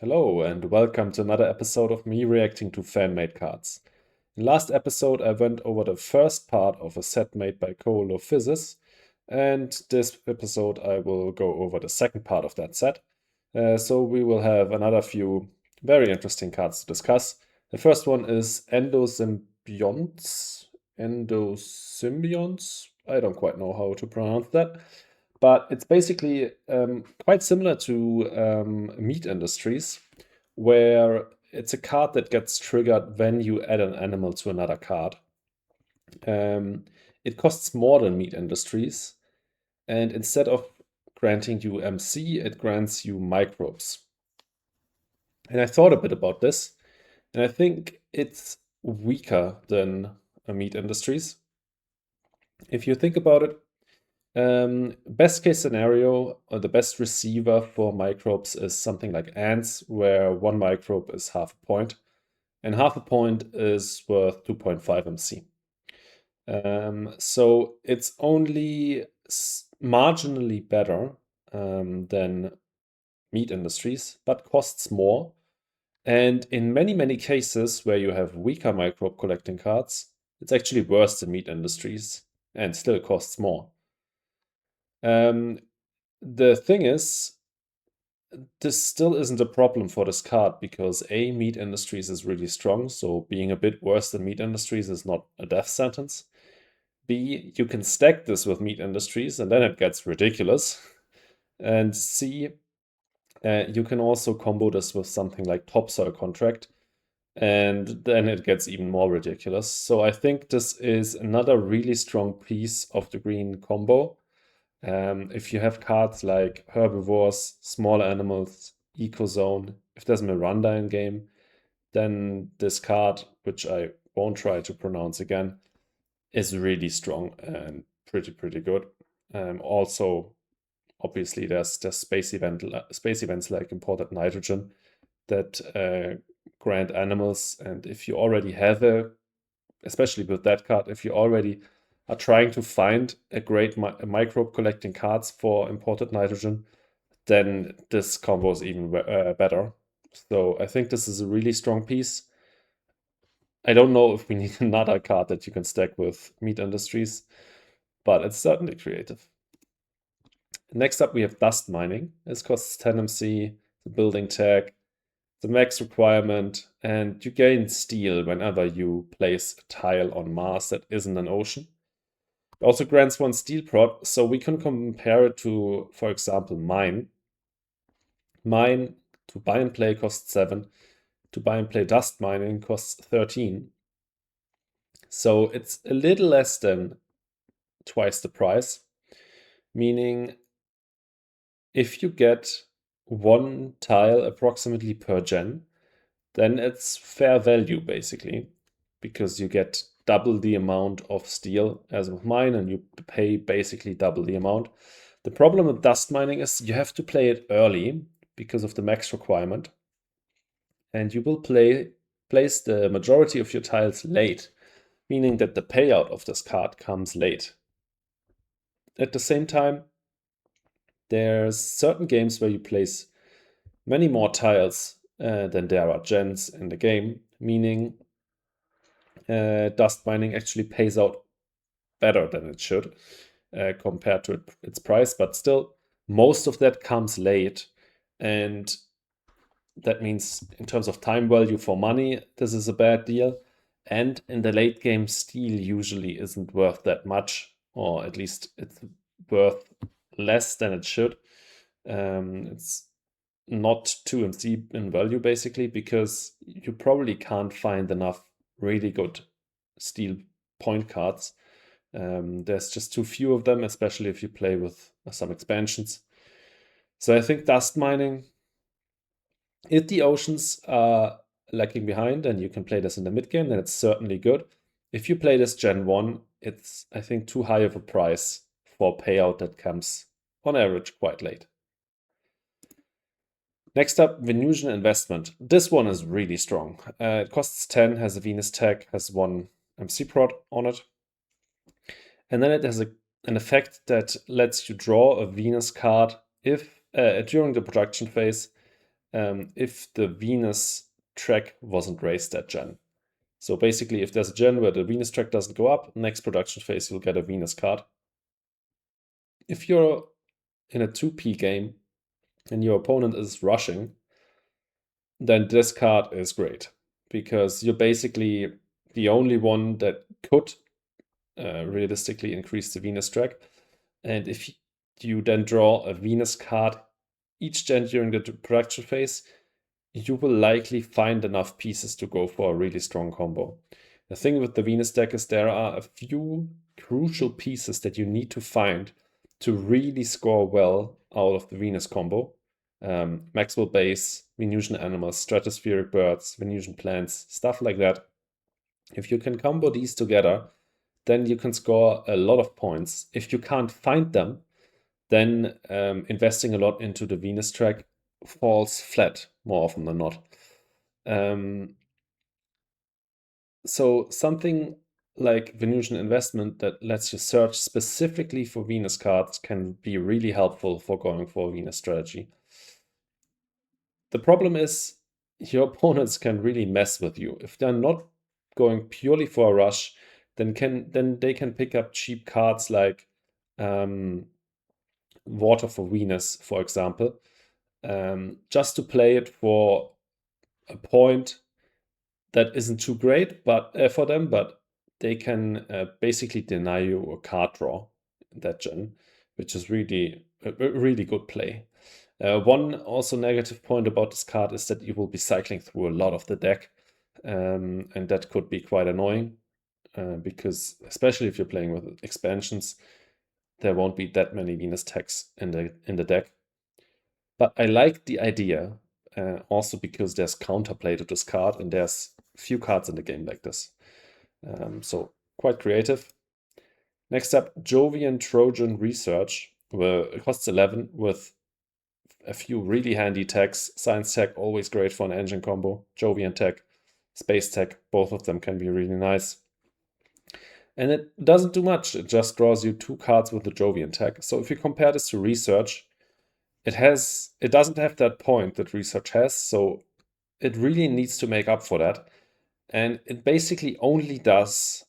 Hello, and welcome to another episode of me reacting to fan-made cards. In last episode, I went over the first part of a set made by Coolo Physis, and this episode I will go over the second part of that set. So we will have another few very interesting cards to discuss. The first one is Endosymbionts. Endosymbionts? I don't quite know how to pronounce that. But it's basically quite similar to meat industries, where it's a card that gets triggered when you add an animal to another card. It costs more than meat industries, and instead of granting you MC, it grants you microbes. And I thought a bit about this, and I think it's weaker than meat industries. If you think about it, best case scenario, the best receiver for microbes is something like ants, where one microbe is half a point, and half a point is worth 2.5 MC. So it's only marginally better than meat industries, but costs more. And in many, many cases where you have weaker microbe collecting cards, it's actually worse than meat industries and still costs more. The thing is, this still isn't a problem for this card because A, meat industries is really strong, so being a bit worse than meat industries is not a death sentence. B, you can stack this with meat industries and then it gets ridiculous. And C, you can also combo this with something like topsoil contract, and then it gets even more ridiculous. So I think this is another really strong piece of the green combo. If you have cards like herbivores, small animals, ecozone, if there's Miranda in game, then this card, which I won't try to pronounce again, is really strong and pretty good. Also, obviously, there's space events like imported nitrogen that grant animals, and if you already have especially with that card, if you already are trying to find a great microbe collecting cards for imported nitrogen, then this combo is even better. So I think this is a really strong piece. I don't know if we need another card that you can stack with meat industries, but it's certainly creative. Next up, we have dust mining. This costs 10 MC, the building tag, the max requirement, and you gain steel whenever you place a tile on Mars that isn't an ocean. It also grants one steel prot, so we can compare it to, for example, mine. Mine to buy and play costs 7. To buy and play dust mining costs 13. So it's a little less than twice the price, meaning if you get one tile approximately per gen, then it's fair value basically, because you get double the amount of steel as with mine and you pay basically double the amount. The problem with dust mining is you have to play it early because of the max requirement, and you will place the majority of your tiles late, meaning that the payout of this card comes late. At the same time, there's certain games where you place many more tiles than there are gens in the game, meaning dust mining actually pays out better than it should compared to its price, but still, most of that comes late, and that means in terms of time value for money, this is a bad deal. And in the late game, steel usually isn't worth that much, or at least it's worth less than it should. It's not 2MC in value basically, because you probably can't find enough really good steel point cards. There's just too few of them, especially if you play with some expansions. So I think dust mining, if the oceans are lagging behind and you can play this in the mid game, then it's certainly good. If you play this Gen 1, it's, I think, too high of a price for payout that comes on average quite late. Next up, Venusian Investment. This one is really strong. It costs 10, has a Venus tag, has one MC prod on it. And then it has an effect that lets you draw a Venus card if during the production phase, if the Venus track wasn't raised that gen. So basically, if there's a gen where the Venus track doesn't go up, next production phase you'll get a Venus card. If you're in a 2P game and your opponent is rushing, then this card is great because you're basically the only one that could realistically increase the Venus track. And if you then draw a Venus card each gen during the production phase, you will likely find enough pieces to go for a really strong combo. The thing with the Venus deck is there are a few crucial pieces that you need to find to really score well out of the Venus combo. Maxwell Base, Venusian Animals, Stratospheric Birds, Venusian Plants, stuff like that. If you can combo these together, then you can score a lot of points. If you can't find them, then investing a lot into the Venus track falls flat more often than not. So something like Venusian Investment that lets you search specifically for Venus cards can be really helpful for going for a Venus strategy. The problem is your opponents can really mess with you. If they're not going purely for a rush, then they can pick up cheap cards like Water for Venus, for example, just to play it for a point that isn't too great, but for them, but they can basically deny you a card draw that gen, which is really a really good play. One also negative point about this card is that you will be cycling through a lot of the deck, and that could be quite annoying because especially if you're playing with expansions, there won't be that many Venus techs in the deck. But I like the idea also because there's counterplay to this card, and there's few cards in the game like this. So quite creative. Next up, Jovian Trojan Research. It costs 11 with a few really handy techs. Science tech, always great for an engine combo. Jovian tech, space tech, both of them can be really nice. And it doesn't do much. It just draws you 2 cards with the Jovian tech. So if you compare this to Research, it doesn't have that point that Research has. So it really needs to make up for that. And it basically only does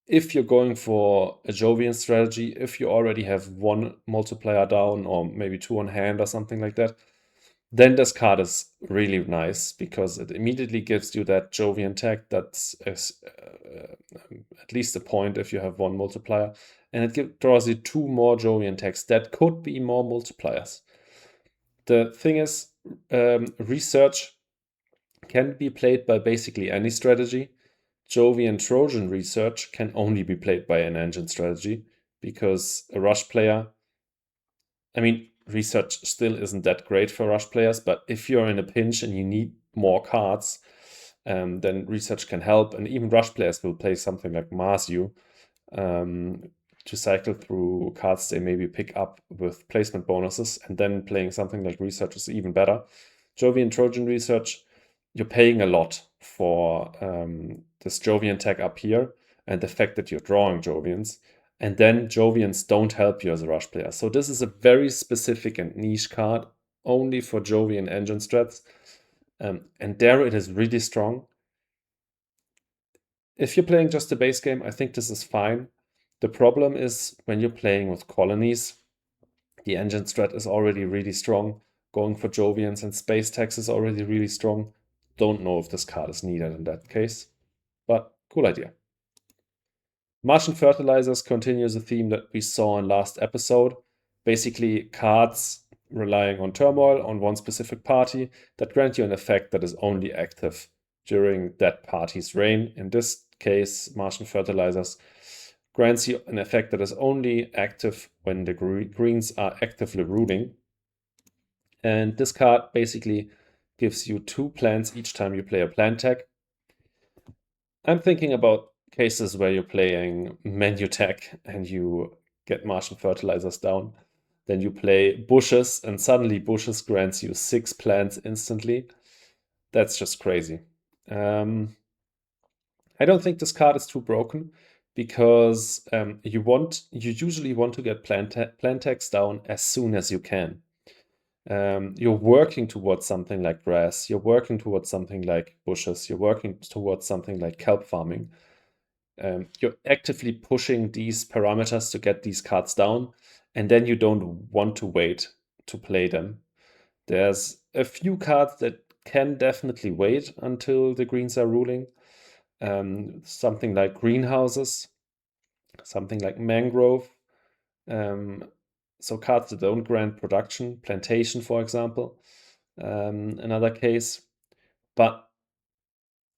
if you're going for a Jovian strategy, if you already have 1 multiplier down or maybe 2 on hand or something like that, then this card is really nice because it immediately gives you that Jovian tech that's at least a point if you have 1 multiplier, and it draws you 2 more Jovian techs that could be more multipliers. The thing is, Research can be played by basically any strategy. Jovian Trojan Research can only be played by an engine strategy because a rush player, I mean, Research still isn't that great for rush players, but if you're in a pinch and you need more cards, then Research can help. And even rush players will play something like Marsu to cycle through cards they maybe pick up with placement bonuses, and then playing something like Research is even better. Jovian Trojan Research, you're paying a lot for this Jovian tag up here and the fact that you're drawing Jovians. And then Jovians don't help you as a rush player. So this is a very specific and niche card, only for Jovian engine strats. And there it is really strong. If you're playing just the base game, I think this is fine. The problem is when you're playing with colonies, the engine strat is already really strong. Going for Jovians and space tax is already really strong. Don't know if this card is needed in that case, but cool idea. Martian Fertilizers continues a theme that we saw in last episode. Basically, cards relying on turmoil on one specific party that grant you an effect that is only active during that party's reign. In this case, Martian Fertilizers grants you an effect that is only active when the greens are actively ruling. And this card basically gives you 2 plants each time you play a plant tag. I'm thinking about cases where you're playing menu tech and you get Martian Fertilizers down. Then you play bushes, and suddenly bushes grants you 6 plants instantly. That's just crazy. I don't think this card is too broken because you usually want to get plant tags down as soon as you can. You're working towards something like grass, you're working towards something like bushes, you're working towards something like kelp farming. You're actively pushing these parameters to get these cards down, and then you don't want to wait to play them. There's a few cards that can definitely wait until the greens are ruling. Something like greenhouses, something like mangrove. Um, so cards that don't grant production, plantation, for example, another case. But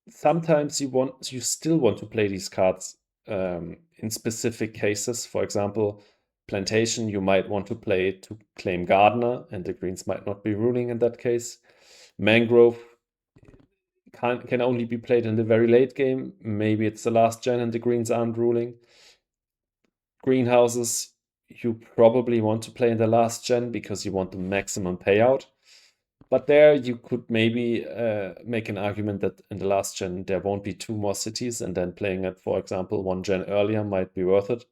sometimes you still want to play these cards in specific cases. For example, plantation, you might want to play to claim gardener, and the greens might not be ruling in that case. Mangrove can only be played in the very late game. Maybe it's the last gen and the greens aren't ruling. Greenhouses, you probably want to play in the last gen because you want the maximum payout. But there you could maybe make an argument that in the last gen there won't be two more cities, and then playing it, for example, one gen earlier might be worth it.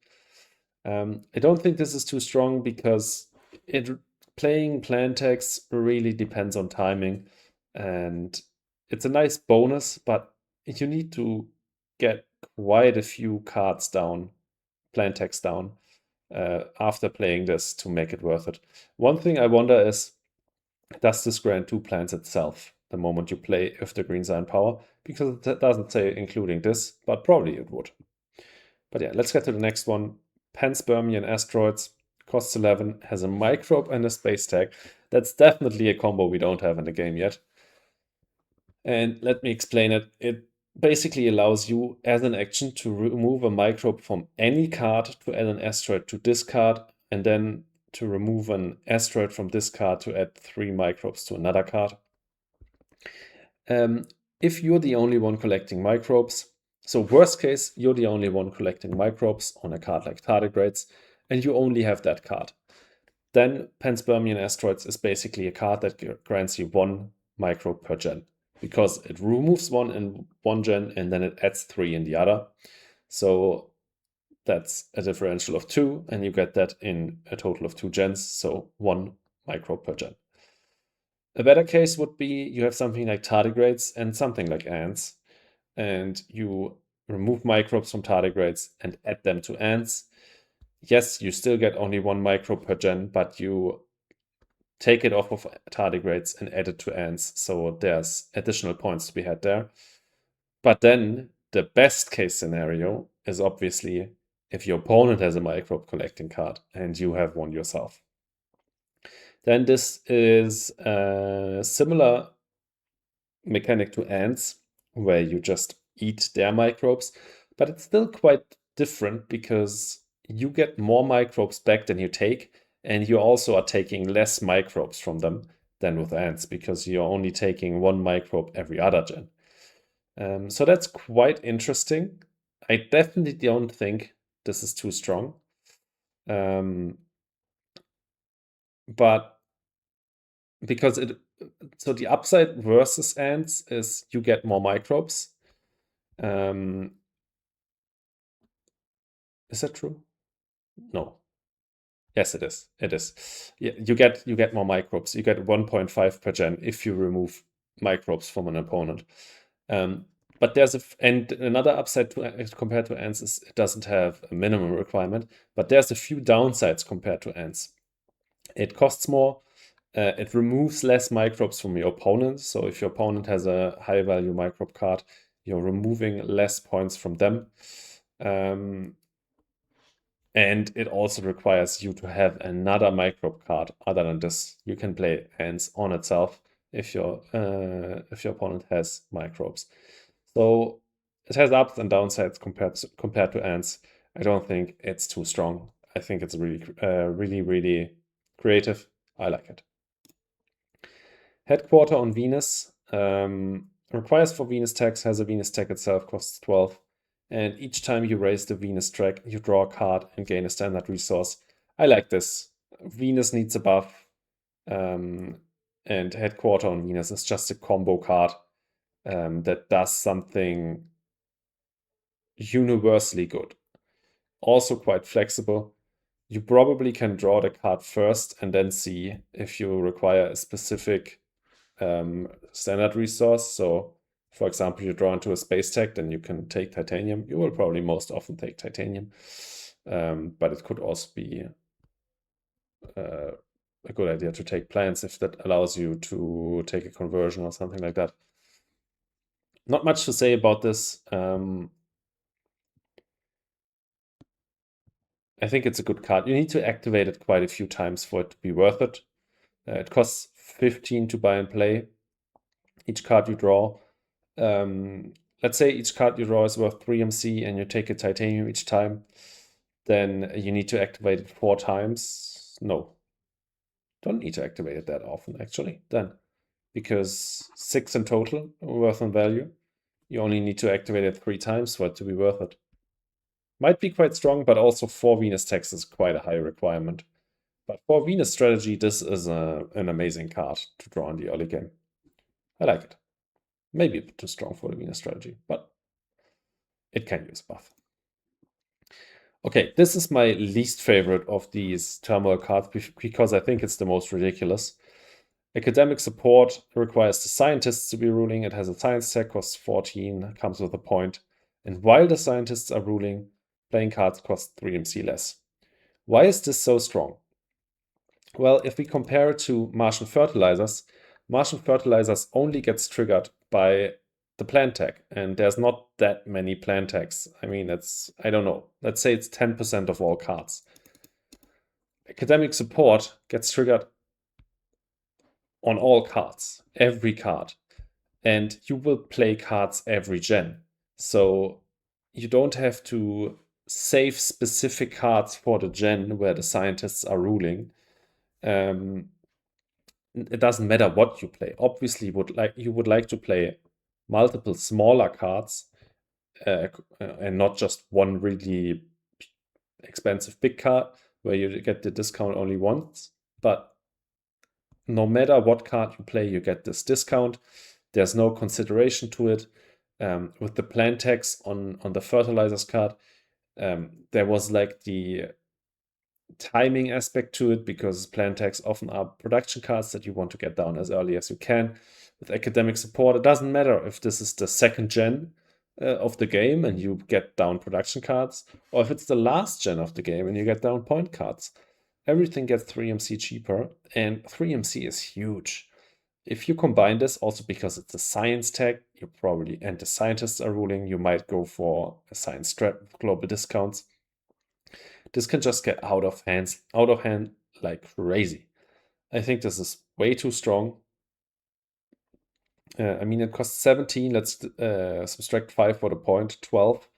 I don't think this is too strong because it playing plan tags really depends on timing, and it's a nice bonus, but you need to get quite a few cards down, plan tags down, after playing this to make it worth it. One thing I wonder is, does this grant two plans itself the moment you play if the greens are in power? Because it doesn't say including this, but probably it would. But yeah, let's get to the next one. Panspermian Asteroids, costs 11, has a microbe and a space tag. That's definitely a combo we don't have in the game yet. And let me explain it. It basically allows you, as an action, to remove a microbe from any card, to add an asteroid to discard, and then to remove an asteroid from discard to add 3 microbes to another card. If you're the only one collecting microbes, so worst case, you're the only one collecting microbes on a card like Tardigrades, and you only have that card. Then Panspermian Asteroids is basically a card that grants you 1 microbe per gen, because it removes 1 in one gen and then it adds 3 in the other. So that's a differential of 2, and you get that in a total of 2 gens, so 1 microbe per gen. A better case would be you have something like tardigrades and something like ants, and you remove microbes from tardigrades and add them to ants. Yes, you still get only 1 microbe per gen, but you take it off of tardigrades and add it to ants, so there's additional points to be had there. But then the best case scenario is obviously if your opponent has a microbe collecting card and you have one yourself. Then this is a similar mechanic to ants, where you just eat their microbes, but it's still quite different because you get more microbes back than you take, and you also are taking less microbes from them than with ants because you're only taking 1 microbe every other gen. So that's quite interesting. I definitely don't think this is too strong. But because so the upside versus ants is you get more microbes. Um, is that true? No. Yes, it is. It is. Yeah, you get more microbes. You get 1.5 per gen if you remove microbes from an opponent. But there's and another upside compared to ants is it doesn't have a minimum requirement, but there's a few downsides compared to ants. It costs more. It removes less microbes from your opponent. So if your opponent has a high value microbe card, you're removing less points from them. And it also requires you to have another microbe card other than this. You can play ants on itself if your opponent has microbes. So it has ups and downsides compared to ants. I don't think it's too strong. I think it's really creative. I like it. Headquarter on Venus. Requires for Venus tags, has a Venus tag itself, costs 12. And each time you raise the Venus track, you draw a card and gain a standard resource. I like this. Venus needs a buff. And Headquarter on Venus is just a combo card that does something universally good. Also quite flexible. you probably can draw the card first and then see if you require a specific standard resource. So, for example, you draw into a space tech, then you can take titanium. You will probably most often take titanium, but it could also be a good idea to take plants if that allows you to take a conversion or something like that. Not much to say about this. I think it's a good card. You need to activate it quite a few times for it to be worth it. It costs 15 to buy and play. Each card you draw. Let's say each card you draw is worth 3 MC and you take a titanium each time. Then you need to activate it 4 times. No, don't need to activate it that often actually. Then, because 6 in total worth and value, you only need to activate it 3 times for it to be worth it. Might be quite strong, but also 4 Venus tax is quite a high requirement. But for Venus strategy, this is an amazing card to draw in the early game. I like it. Maybe a bit too strong for the Venus strategy, but it can use buff. Okay, this is my least favorite of these turmoil cards because I think it's the most ridiculous. Academic support requires the scientists to be ruling. It has a science tech, costs 14, comes with a point. And while the scientists are ruling, playing cards cost 3 MC less. Why is this so strong? Well, if we compare it to Martian fertilizers only gets triggered by the plant tag, and there's not that many plant tags. I mean, I don't know, let's say it's 10% of all cards. Academic support gets triggered on all cards, every card, and you will play cards every gen. So you don't have to save specific cards for the gen where the scientists are ruling. It doesn't matter what you play. Obviously, you would like to play multiple smaller cards and not just one really expensive big card where you get the discount only once. But no matter what card you play, you get this discount. There's no consideration to it. With the plant tax on the fertilizers card, there was like the timing aspect to it because plant tags often are production cards that you want to get down as early as you can. With academic support, it doesn't matter if this is the second gen of the game and you get down production cards, or if it's the last gen of the game and you get down point cards. Everything gets 3 MC cheaper, and 3 MC is huge. If you combine this, also because it's a science tag, and the scientists are ruling, you might go for a science strat with global discounts. This can just get out of hand like crazy. I think this is way too strong. I mean, it costs 17. Let's subtract 5 for the point, 12.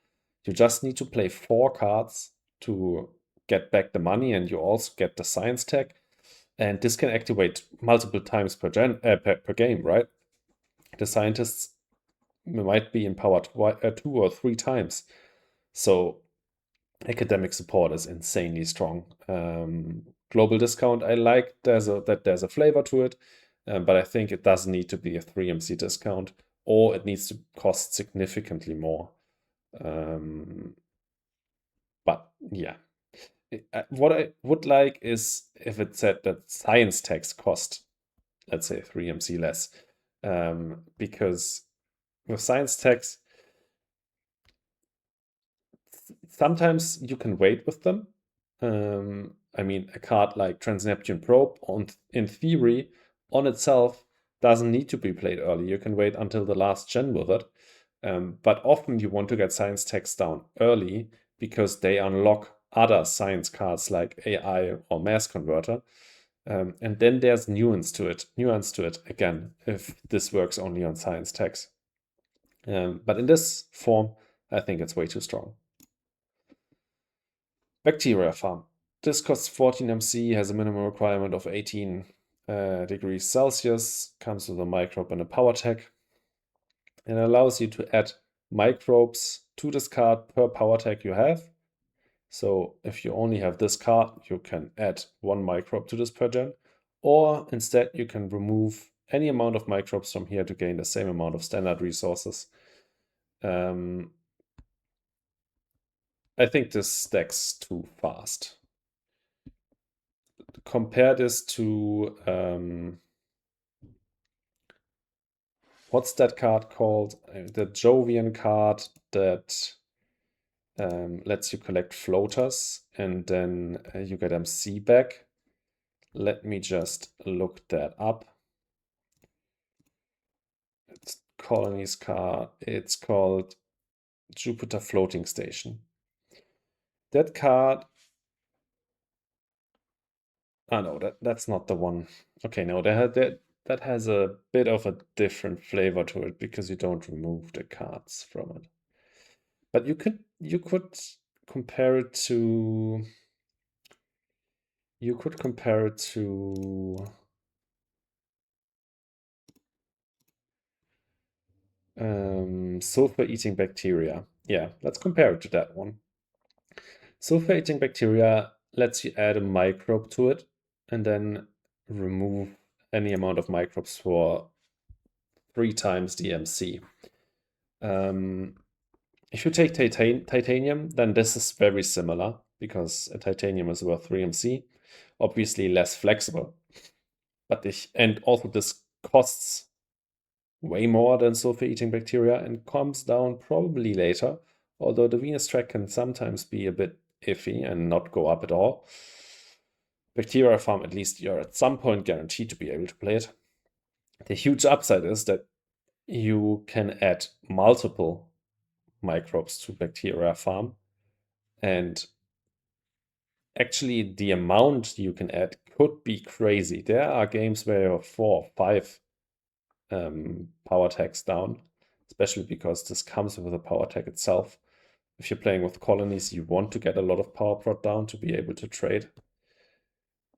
You just need to play 4 cards to get back the money, and you also get the science tag. And this can activate multiple times per game, right? The scientists might be empowered 2 or 3 times. So academic support is insanely strong. Global discount, I like that there's a flavor to it, but I think it doesn't need to be a 3 MC discount, or it needs to cost significantly more. But yeah, what I would like is if it said that science tags cost, let's say 3 MC less, because with science tags, sometimes you can wait with them. I mean, a card like Trans-Neptune Probe, in theory, on itself, doesn't need to be played early. You can wait until the last gen with it. But often you want to get science tags down early because they unlock other science cards like AI or Mass Converter. And then there's nuance to it again, if this works only on science tags. But in this form, I think it's way too strong. Bacteria farm. This costs 14 MC, has a minimum requirement of 18 degrees Celsius, comes with a microbe and a power tag, and allows you to add microbes to this card per power tag you have. So if you only have this card, you can add 1 microbe to this per gen, or instead you can remove any amount of microbes from here to gain the same amount of standard resources. I think this stacks too fast. compare this to what's that card called? The Jovian card that lets you collect floaters and then you get MC back. Let me just look that up. It's Colony's card. It's called Jupiter Floating Station. That card. No, that's not the one. Okay, no, that has a bit of a different flavor to it because you don't remove the cards from it. But you could compare it to sulfur eating bacteria. Yeah, let's compare it to that one. Sulfur eating bacteria lets you add a microbe to it and then remove any amount of microbes for 3 times the MC. If you take titanium, then this is very similar because a titanium is worth 3 MC, obviously less flexible. And also this costs way more than sulfur-eating bacteria and comes down probably later, although the Venus track can sometimes be a bit iffy and not go up at all. Bacteria farm, at least you're at some point guaranteed to be able to play it. The huge upside is that you can add multiple microbes to bacteria farm, and actually the amount you can add could be crazy. There are games where you have 4 or 5 power tags down, especially because this comes with a power tag itself. If you're playing with colonies, you want to get a lot of power prot down to be able to trade.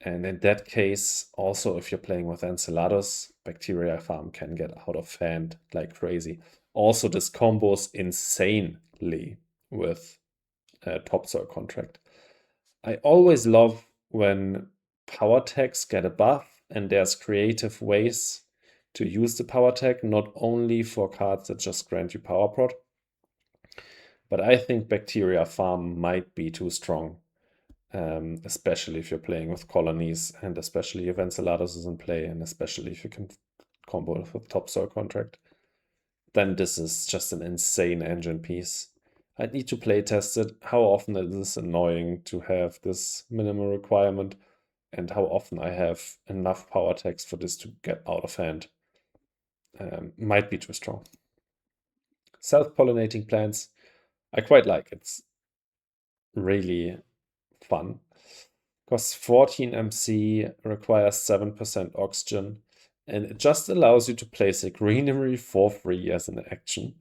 And in that case, also if you're playing with Enceladus, bacteria farm can get out of hand like crazy. Also, this combos insanely with Topsoil Contract. I always love when power tags get a buff and there's creative ways to use the power tag, not only for cards that just grant you power prot. But I think Bacteria Farm might be too strong, especially if you're playing with colonies, and especially if Enceladus is in play, and especially if you can combo it with Topsoil Contract. Then this is just an insane engine piece. I need to play test it, how often it is annoying to have this minimal requirement, and how often I have enough power tags for this to get out of hand. Might be too strong. Self-pollinating plants, I quite like. It's really fun. Costs 14 MC, requires 7% oxygen, and it just allows you to place a greenery for free as an action.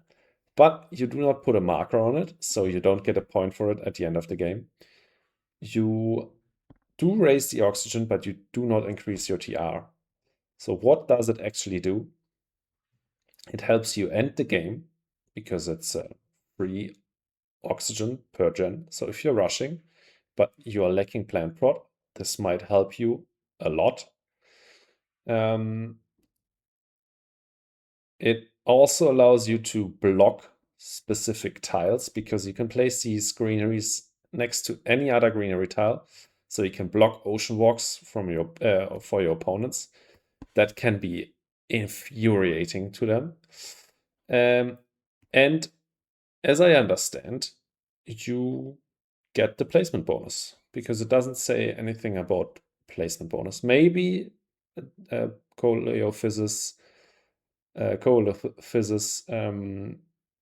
But you do not put a marker on it, so you don't get a point for it at the end of the game. You do raise the oxygen, but you do not increase your TR. So what does it actually do? It helps you end the game, because it's free oxygen per gen. So if you're rushing, but you are lacking plant prot, this might help you a lot. It also allows you to block specific tiles, because you can place these greeneries next to any other greenery tile. So you can block ocean walks from for your opponents. That can be infuriating to them. And as I understand, you get the placement bonus, because it doesn't say anything about placement bonus. Maybe Coleophysis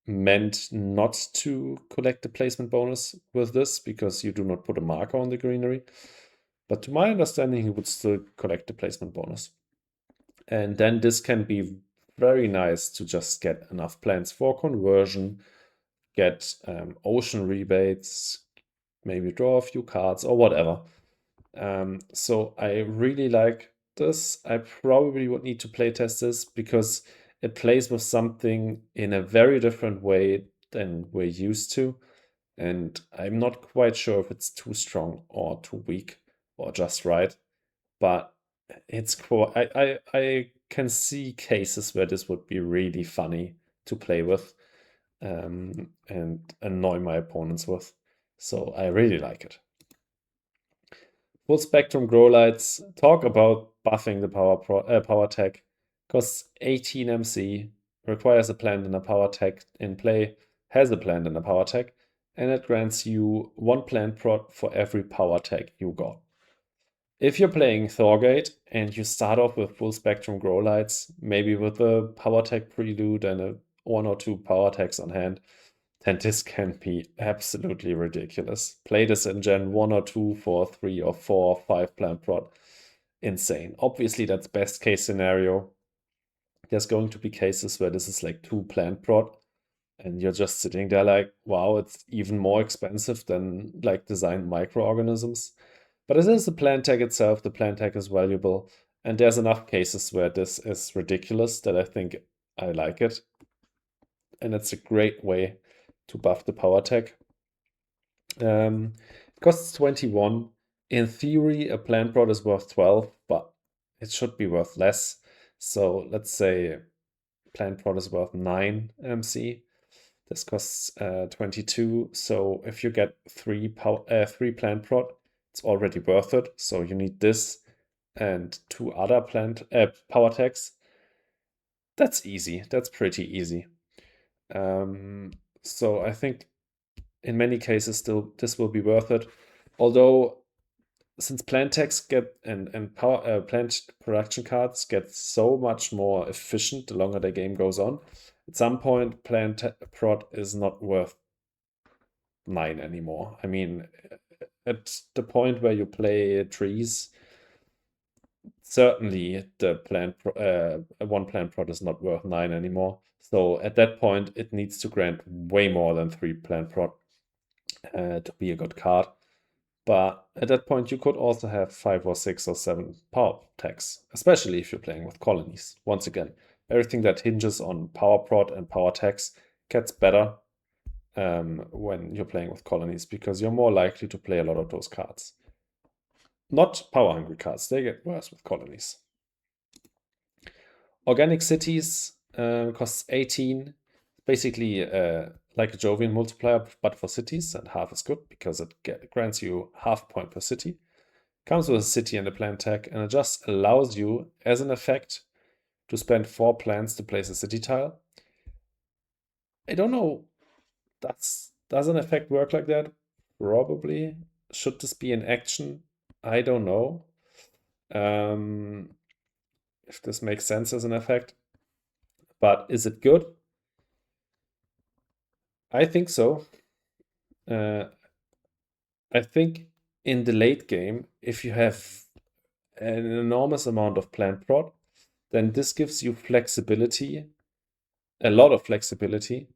meant not to collect the placement bonus with this, because you do not put a marker on the greenery. But to my understanding, you would still collect the placement bonus. And then this can be very nice to just get enough plants for conversion, get ocean rebates, maybe draw a few cards or whatever. So I really like this. I probably would need to playtest this, because it plays with something in a very different way than we're used to. And I'm not quite sure if it's too strong or too weak or just right. But it's cool. I can see cases where this would be really funny to play with and annoy my opponents with. So I really like it. Full spectrum grow lights talk about buffing the power tech. Costs 18 MC, requires a plant and a power tech in play, has a plant and a power tech, and it grants you one plant prot for every power tech you got. If you're playing Thorgate and you start off with full spectrum grow lights, maybe with a power tech prelude and one or two power techs on hand, then this can be absolutely ridiculous. Play this in Gen 1 or 2 for 3 or 4 or 5 plant prot. Insane. Obviously, that's best case scenario. There's going to be cases where this is like 2 plant prot, and you're just sitting there like, wow, it's even more expensive than like designed microorganisms. But it is the plant tag itself, the plant tag is valuable, and there's enough cases where this is ridiculous that I think I like it. And it's a great way to buff the power tag. It costs 21. In theory, a plant prot is worth 12, but it should be worth less. So let's say plant prot is worth 9 MC. This costs 22. So if you get 3 plant prot, it's already worth it. So you need this and 2 other power tags. That's easy. That's pretty easy. So I think in many cases still this will be worth it. Although since plant tags get and power plant production cards get so much more efficient the longer the game goes on, at some point plant prot is not worth 9 anymore. I mean, at the point where you play trees, certainly the one plant prot is not worth 9 anymore. So at that point, it needs to grant way more than 3 plant prot to be a good card. But at that point, you could also have 5 or 6 or 7 power tags, especially if you're playing with colonies. Once again, everything that hinges on power prot and power tags gets better when you're playing with colonies because you're more likely to play a lot of those cards. Not power hungry cards, they get worse with colonies. Organic cities costs 18. Basically like a Jovian multiplier, but for cities, and half is good because it grants you half point per city. Comes with a city and a plant tag, and it just allows you, as an effect, to spend 4 plants to place a city tile. I don't know, does an effect work like that? Probably. Should this be an action? I don't know. If this makes sense as an effect. But is it good? I think so. I think in the late game, if you have an enormous amount of plant prot, then this gives you flexibility, a lot of flexibility.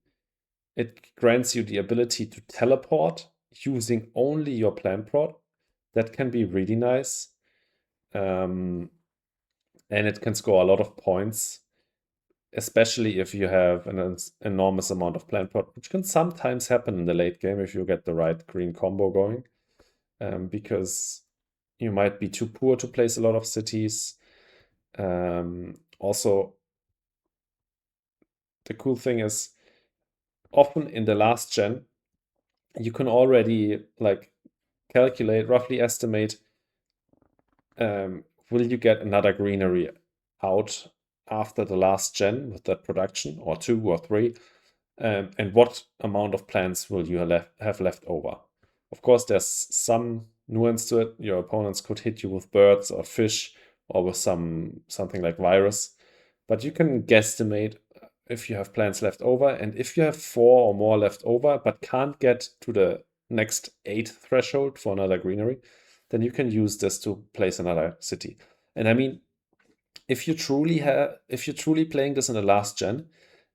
It grants you the ability to teleport using only your plant prot. That can be really nice. And it can score a lot of points, especially if you have an enormous amount of plant prot, which can sometimes happen in the late game if you get the right green combo going. Because you might be too poor to place a lot of cities. Also, the cool thing is often in the last gen, you can already like calculate, roughly estimate, will you get another greenery out after the last gen with that production, or 2 or 3, and what amount of plants will you have left over. Of course, there's some nuance to it. Your opponents could hit you with birds or fish or with something like virus, but you can guesstimate if you have plants left over, and if you have 4 or more left over but can't get to the next 8 threshold for another greenery, then you can use this to place another city. And I mean, if you're truly playing this in the last gen,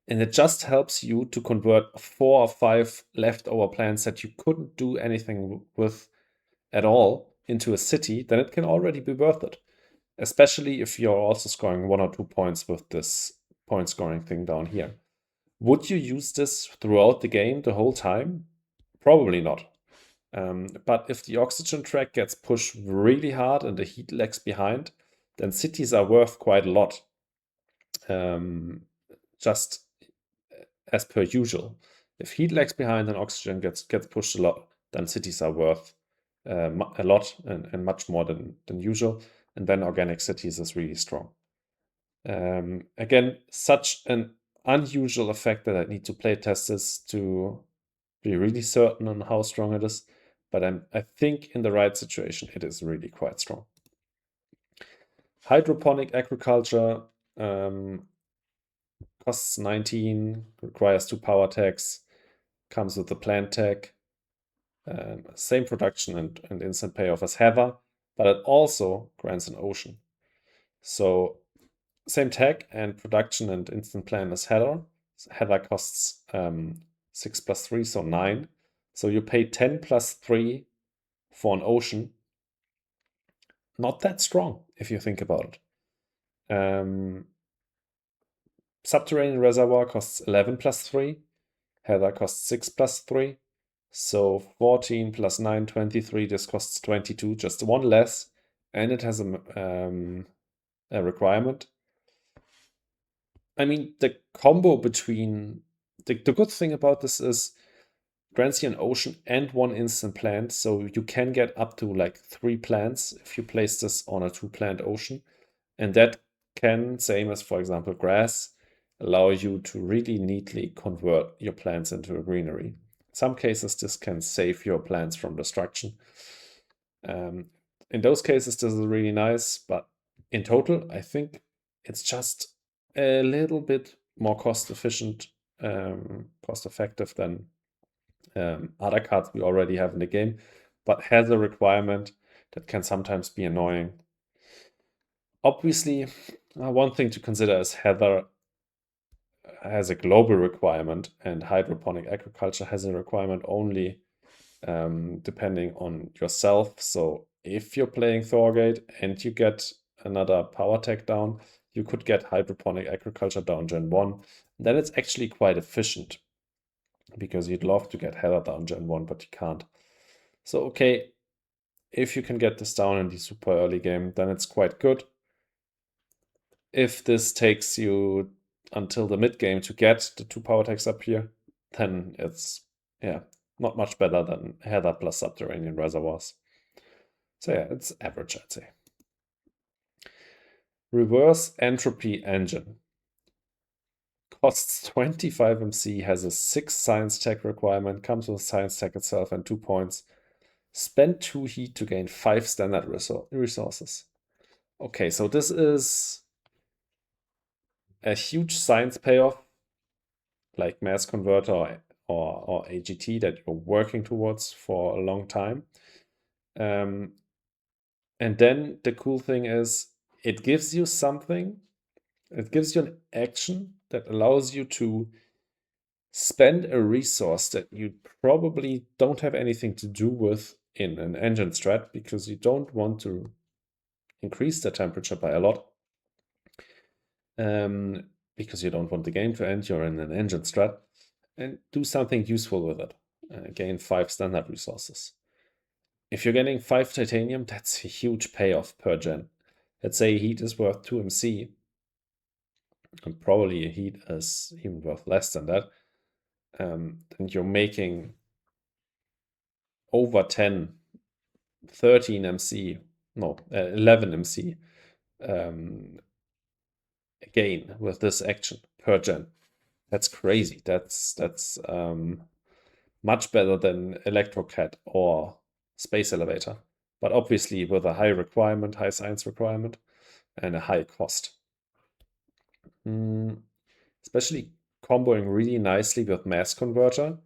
and it just helps you to convert 4 or 5 leftover plants that you couldn't do anything with at all into a city, then it can already be worth it. Especially if you're also scoring 1 or 2 points with this point scoring thing down here. Would you use this throughout the game the whole time? Probably not. But if the oxygen track gets pushed really hard and the heat lags behind, then cities are worth quite a lot. Just as per usual. If heat lags behind and oxygen gets pushed a lot, then cities are worth a lot and much more than usual. And then Organic Cities is really strong. Again, such an unusual effect that I need to play test this to be really certain on how strong it is. But I think in the right situation, it is really quite strong. Hydroponic agriculture costs 19, requires 2 power tags, comes with the plant tag, same production and instant payoff as Heather, but it also grants an ocean. So same tag and production and instant plant as Heather. Heather costs 6 plus 3, so 9. So you pay 10 plus 3 for an ocean. Not that strong if you think about it. Subterranean reservoir costs 11 plus 3. Heather costs 6 plus 3. So 14 plus 9, 23. This costs 22, just one less. And it has a requirement. I mean, the combo between... The good thing about this is grants you an ocean and 1 instant plant. So you can get up to like 3 plants if you place this on a 2-plant ocean. And that can, same as, for example, grass, allow you to really neatly convert your plants into a greenery. In some cases, this can save your plants from destruction. In those cases, this is really nice, but in total, I think it's just a little bit more cost efficient, cost effective than other cards we already have in the game, but has a requirement that can sometimes be annoying. Obviously, one thing to consider is Heather has a global requirement and hydroponic agriculture has a requirement only depending on yourself. So if you're playing Thorgate and you get another power tech down, you could get hydroponic agriculture down Gen 1. Then it's actually quite efficient because you'd love to get Heather down Gen 1, but you can't. So, okay, if you can get this down in the super early game, then it's quite good. If this takes you until the mid game to get the 2 power techs up here, then it's, yeah, not much better than Heather plus Subterranean Reservoirs. So yeah, it's average, I'd say. Reverse Entropy Engine. Costs 25 MC, has a 6 science tech requirement, comes with science tech itself and 2 points. Spend 2 heat to gain 5 standard resources. Okay, so this is a huge science payoff, like mass converter or AGT that you're working towards for a long time. And then the cool thing is it gives you something, it gives you an action that allows you to spend a resource that you probably don't have anything to do with in an engine strat because you don't want to increase the temperature by a lot. Because you don't want the game to end, you're in an engine strat, and do something useful with it. Gain 5 standard resources. If you're getting 5 titanium, that's a huge payoff per gen. Let's say heat is worth 2 MC, and probably a heat is even worth less than that. Then you're making over 10, 13 MC, no, 11 MC gain with this action per gen. That's crazy. That's much better than Electrocat or Space Elevator, but obviously with a high requirement, high science requirement, and a high cost. Especially comboing really nicely with Mass Converter.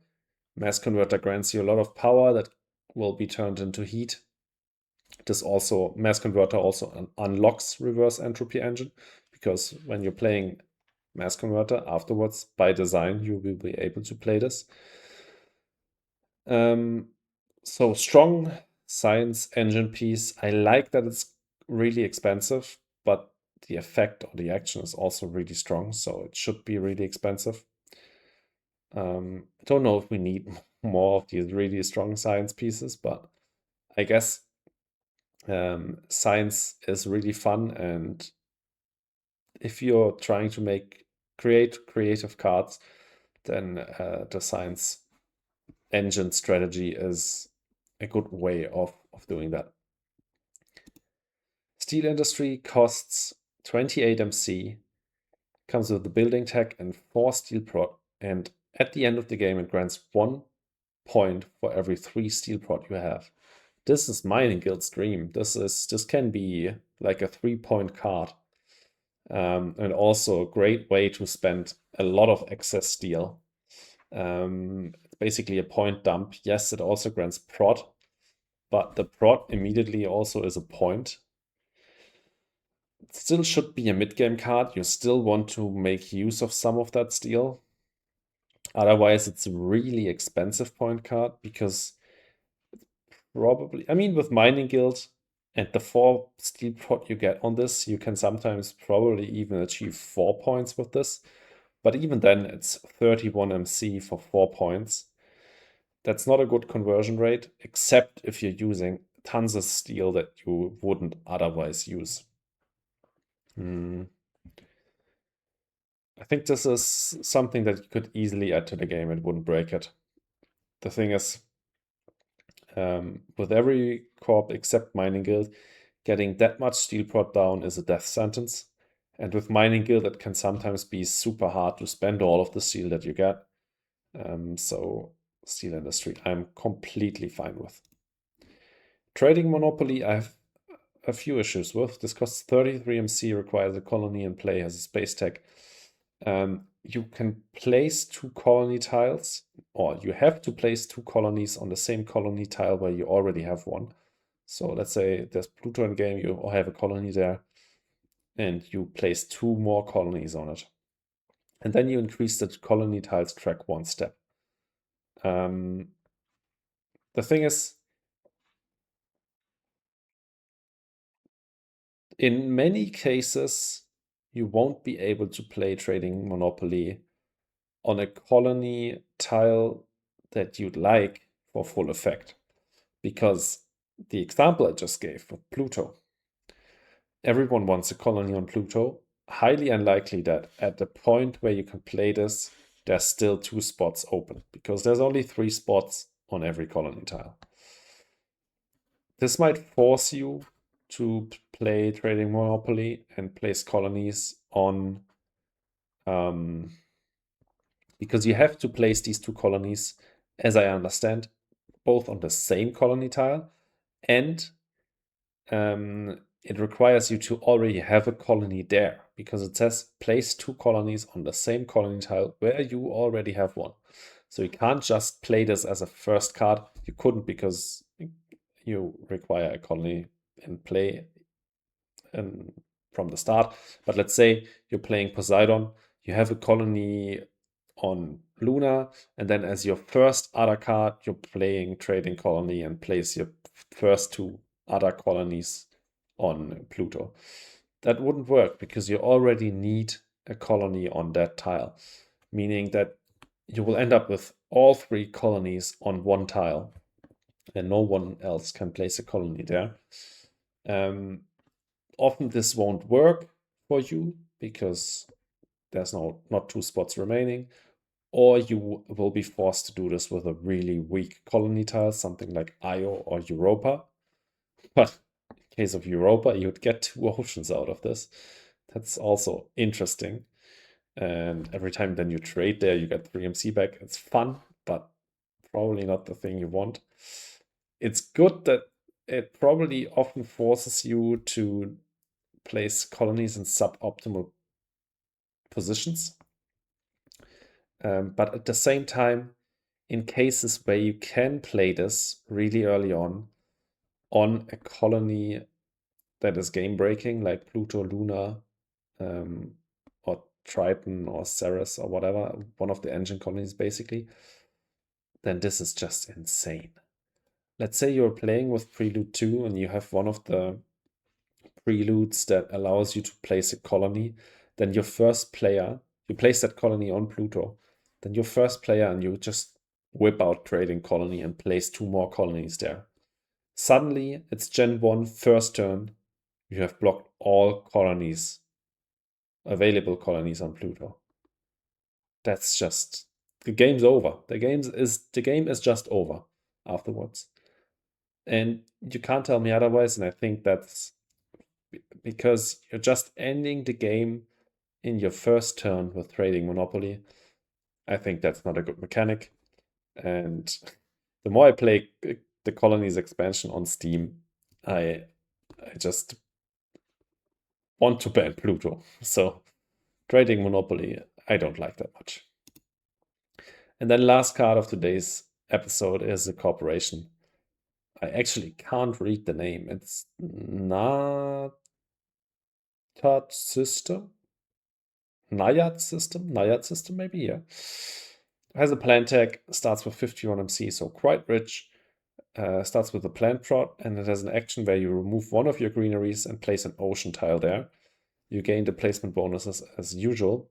Mass Converter grants you a lot of power that will be turned into heat. This also, Mass Converter also unlocks Reverse Entropy Engine, because when you're playing Mass Converter afterwards, by design, you will be able to play this. So strong science engine piece. I like that it's really expensive, but the effect or the action is also really strong, so it should be really expensive. I don't know if we need more of these really strong science pieces, but I guess science is really fun, and if you're trying to create creative cards, then the science engine strategy is a good way of of doing that. Steel industry costs 28 MC, comes with the building tech and 4 steel prod, and at the end of the game it grants 1 point for every 3 steel prod you have. This is mining guild's dream. This can be like a 3-point card. And also a great way to spend a lot of excess steel. It's basically a point dump. Yes, it also grants prod, but the prod immediately also is a point. It still should be a mid-game card. You still want to make use of some of that steel. Otherwise, it's a really expensive point card because probably, I mean, with Mining Guild and the 4 steel prod you get on this, you can sometimes probably even achieve 4 points with this. But even then, it's 31 MC for 4 points. That's not a good conversion rate, except if you're using tons of steel that you wouldn't otherwise use. I think this is something that you could easily add to the game. It wouldn't break it. The thing is, with every corp except Mining Guild, getting that much steel prod down is a death sentence. And with Mining Guild, it can sometimes be super hard to spend all of the steel that you get. So steel industry, I'm completely fine with. Trading monopoly, I have a few issues with. This costs 33 MC, requires a colony in play, has a space tech. You can place 2 colony tiles, or you have to place 2 colonies on the same colony tile where you already have one. So let's say there's Pluto in game, you have a colony there, and you place 2 more colonies on it. And then you increase the colony tiles track 1 step. The thing is, in many cases, you won't be able to play Trading Monopoly on a colony tile that you'd like for full effect. Because the example I just gave of Pluto, everyone wants a colony on Pluto. Highly unlikely that at the point where you can play this, there's still 2 spots open, because there's only 3 spots on every colony tile. This might force you to play Trading Monopoly and place colonies on, because you have to place these 2 colonies, as I understand, both on the same colony tile, and it requires you to already have a colony there, because it says place 2 colonies on the same colony tile where you already have one. So you can't just play this as a first card. You couldn't, because you require a colony in play from the start. But let's say you're playing Poseidon, you have a colony on Luna, and then as your first other card, you're playing Trading Colony and place your first 2 other colonies on Pluto. That wouldn't work because you already need a colony on that tile, meaning that you will end up with all 3 colonies on one tile, and no one else can place a colony there. Often this won't work for you because there's not 2 spots remaining, or you will be forced to do this with a really weak colony tile, something like Io or Europa. But in case of Europa, you'd get 2 oceans out of this. That's also interesting. And every time then you trade there, you get 3 MC back. It's fun, but probably not the thing you want. It's good that it probably often forces you to place colonies in suboptimal positions. But at the same time, in cases where you can play this really early on a colony that is game breaking, like Pluto, Luna, or Triton or Ceres or whatever, one of the engine colonies basically, then this is just insane. Let's say you're playing with Prelude 2 and you have one of the preludes that allows you to place a colony, then your first player, you place that colony on Pluto, then your first player and you just whip out Trading Colony and place 2 more colonies there. Suddenly, it's Gen 1 first turn, you have blocked all colonies, available colonies on Pluto. That's just, the game's over. The game is just over afterwards. And you can't tell me otherwise. And I think that's because you're just ending the game in your first turn with trading Monopoly. I think that's not a good mechanic. And the more I play the Colonies expansion on Steam, I just want to ban Pluto. So trading Monopoly, I don't like that much. And then last card of today's episode is a corporation. I actually can't read the name. It's Natat System? Nayat System maybe, yeah. Has a plant tag, starts with 51 MC, so quite rich. Starts with a plant prot, and it has an action where you remove one of your greeneries and place an ocean tile there. You gain the placement bonuses as usual.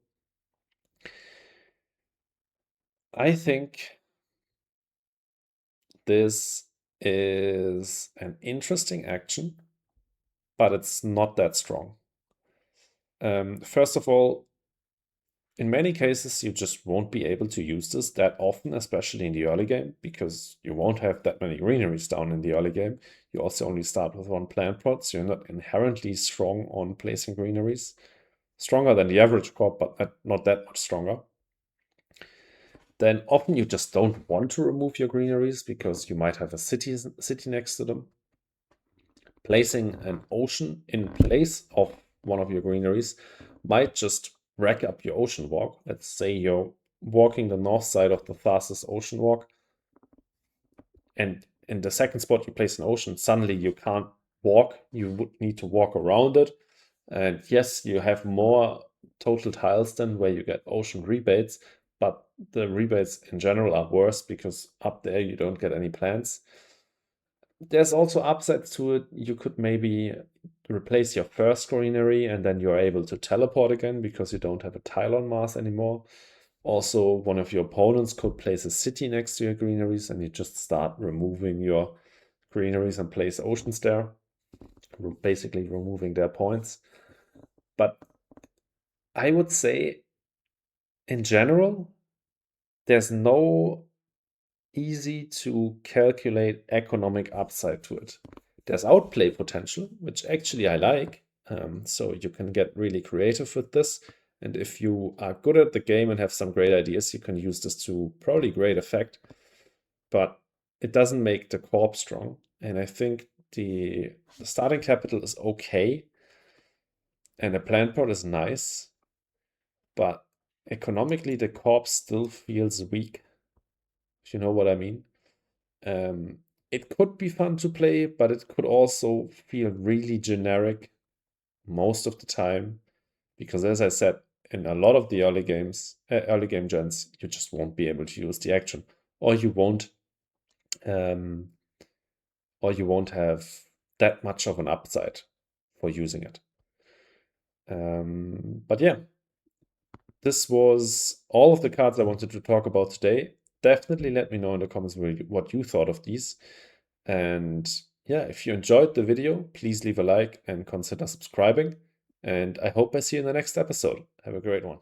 I think this is an interesting action, but it's not that strong. First of all, in many cases, you just won't be able to use this that often, especially in the early game, because you won't have that many greeneries down in the early game. You also only start with one plant pot, so you're not inherently strong on placing greeneries. Stronger than the average crop, but not that much stronger. Then often you just don't want to remove your greeneries because you might have a city next to them. Placing an ocean in place of one of your greeneries might just rack up your ocean walk. Let's say you're walking the north side of the fastest ocean walk, and in the second spot you place an ocean, suddenly you can't walk. You would need to walk around it. And yes, you have more total tiles than where you get ocean rebates, but the rebates in general are worse because up there you don't get any plants. There's also upsides to it. You could maybe replace your first greenery and then you're able to teleport again because you don't have a tile on Mars anymore. Also, one of your opponents could place a city next to your greeneries and you just start removing your greeneries and place oceans there, basically removing their points. But I would say, in general, there's no easy to calculate economic upside to it. There's outplay potential, which actually I like. So you can get really creative with this. And if you are good at the game and have some great ideas, you can use this to probably great effect. But it doesn't make the corp strong. And I think the starting capital is okay. And the plant pot is nice. But economically, the corp still feels weak. If you know what I mean. It could be fun to play, but it could also feel really generic most of the time. Because as I said, in a lot of the early game gens, you just won't be able to use the action, or um, you won't have that much of an upside for using it. But yeah, this was all of the cards I wanted to talk about today. Definitely let me know in the comments what you thought of these. And yeah, if you enjoyed the video, please leave a like and consider subscribing. And I hope I see you in the next episode. Have a great one.